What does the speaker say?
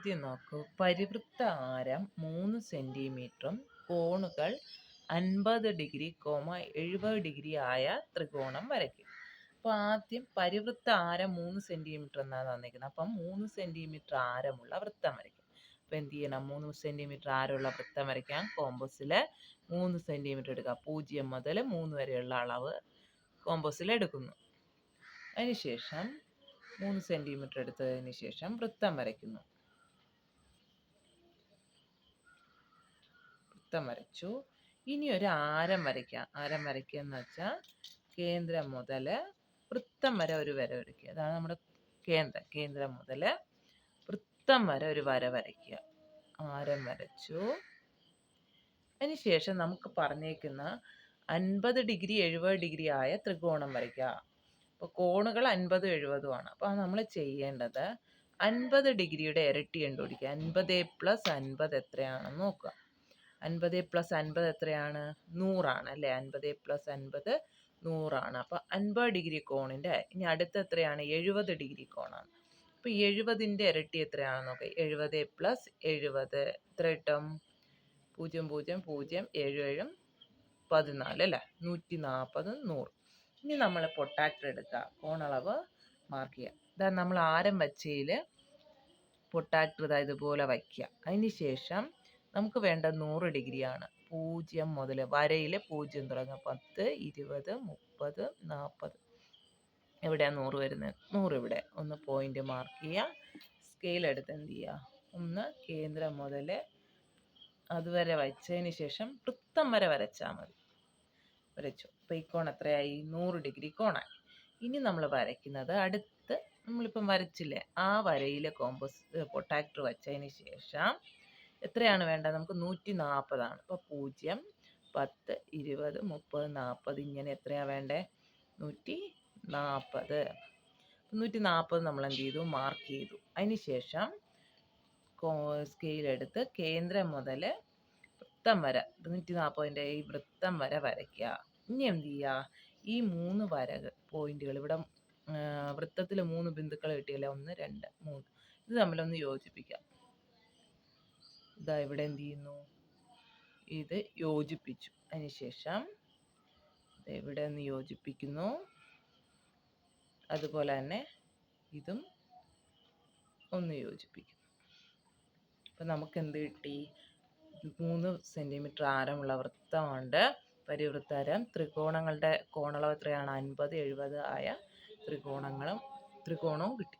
ചോദ്യം നോക്കൂ. പരിവൃത്ത ആരം 3 സെന്റിമീറ്ററും കോണുകൾ 50 ഡിഗ്രി, 70 ഡിഗ്രി ആയ ത്രികോണം വരയ്ക്കും. അപ്പോൾ ആദ്യം പരിവൃത്ത ആരം 3 സെന്റിമീറ്റർ എന്നാണ് തന്നിരിക്കുന്നത്. അപ്പം 3 സെന്റിമീറ്റർ ആരമുള്ള വൃത്തം വരയ്ക്കും. അപ്പോൾ എന്ത് ചെയ്യണം? 3 സെന്റിമീറ്റർ ആരമുള്ള വൃത്തം വരയ്ക്കാൻ കോമ്പസിൽ 3 സെന്റിമീറ്റർ എടുക്കുക. 0 മുതൽ 3 വരെയുള്ള അളവ് കോമ്പസിൽ എടുക്കുന്നു. അതിനുശേഷം 3 സെന്റിമീറ്റർ എടുത്തതിന് ശേഷം വൃത്തം വരയ്ക്കുന്നു. വൃത്തം വരച്ചു. ഇനി ഒരു ആരം വരയ്ക്കാം. ആരം വരയ്ക്കുക എന്ന് വെച്ചാൽ കേന്ദ്രം മുതൽ വൃത്തം വരെ ഒരു വര വരയ്ക്കുക. അതാണ് നമ്മുടെ കേന്ദ്രം മുതൽ വൃത്തം വരെ ഒരു വര വരയ്ക്കുക. ആരം വരച്ചു. അതിനുശേഷം നമുക്ക് പറഞ്ഞേക്കുന്ന 50 ഡിഗ്രി 70 ഡിഗ്രി ആയ ത്രികോണം വരയ്ക്കുക. അപ്പോൾ കോണുകൾ 50 70 ആണ്. അപ്പോൾ നമ്മൾ ചെയ്യേണ്ടത് 50 ഡിഗ്രിയുടെ ഇരട്ടി കണ്ടുപിടിക്കുക. 50 + 50 എത്രയാണെന്ന് നോക്കുക. 50 + 50 എത്രയാണ്? 100 ആണ് അല്ലേ? 50 + 50 100 ആണ്. അപ്പോൾ 50 ഡിഗ്രി കോണിൻ്റെ ഇനി അടുത്ത എത്രയാണ്? 70 ഡിഗ്രി കോണാണ്. അപ്പോൾ 70ൻ്റെ ഇരട്ടി എത്രയാണെന്ന് നോക്കുക. 70 + 70 എത്ര കിട്ടും? 0 0 0 7 7 14 അല്ലേ? 140 100. ഇനി നമ്മൾ പൊട്ടാക്ടർ എടുക്കുക. കോണളവ് മാർക്ക് ചെയ്യുക. ഇതാ നമ്മൾ ആരം വച്ചതിൽ പൊട്ടാക്ടർ ഇതുപോലെ വയ്ക്കുക. അതിന് ശേഷം നമുക്ക് വേണ്ട 100 ഡിഗ്രിയാണ്. 0 മുതൽ വരയിൽ 0 തുടങ്ങുക. 10 20 30 40. എവിടെയാണ് 100 വരുന്നത്? 100 ഇവിടെ. ഒന്ന് പോയിന്റ് മാർക്ക് ചെയ്യുക. സ്കെയിൽ എടുത്ത് എന്ത് ചെയ്യുക? ഒന്ന് കേന്ദ്രം മുതൽ അതുവരെ വച്ചതിന് ശേഷം വൃത്തം വരെ വരച്ചാൽ മതി. വരച്ചു. അപ്പോൾ ഈ കോൺ എത്രയായി? 100 ഡിഗ്രി കോണായി. ഇനി നമ്മൾ വരയ്ക്കുന്നത് അടുത്ത് നമ്മളിപ്പം വരച്ചില്ലേ ആ വരയിലെ പൊട്ടാക്ടർ വച്ചതിന് ശേഷം എത്രയാണ് വേണ്ടത്? നമുക്ക് 140 ആണ്. അപ്പോൾ 0 10 20 30 40 ഇങ്ങനെ എത്രയാണ് വേണ്ടത്? 140. 140 നമ്മൾ എന്ത് ചെയ്തു? മാർക്ക് ചെയ്തു. അതിന് ശേഷം സ്കെയിലെടുത്ത് കേന്ദ്രം മുതൽ വൃത്തം വര 140ൻ്റെ ഈ വൃത്തം വര വരയ്ക്കുക. ഇനി എന്ത് ചെയ്യുക? ഈ 3 പോയിന്റുകൾ ഇവിടെ വൃത്തത്തിൽ 3 ബിന്ദുക്കൾ കിട്ടിയല്ലേ? 1 2 3. ഇത് തമ്മിലൊന്ന് യോജിപ്പിക്കാം. ഇതാ ഇവിടെ എന്ത് ചെയ്യുന്നു? ഇത് യോജിപ്പിച്ചു. അതിനുശേഷം ഇവിടെ ഒന്ന് യോജിപ്പിക്കുന്നു. അതുപോലെ തന്നെ ഇതും ഒന്ന് യോജിപ്പിക്കും. അപ്പം നമുക്ക് എന്ത് കിട്ടി? 3 സെന്റിമീറ്റർ ആരമുള്ള വൃത്തമുണ്ട്. പരിവൃത്താരം. ത്രികോണങ്ങളുടെ കോണളവ് എത്രയാണ്? 50 70 ആയ ത്രികോണവും കിട്ടി.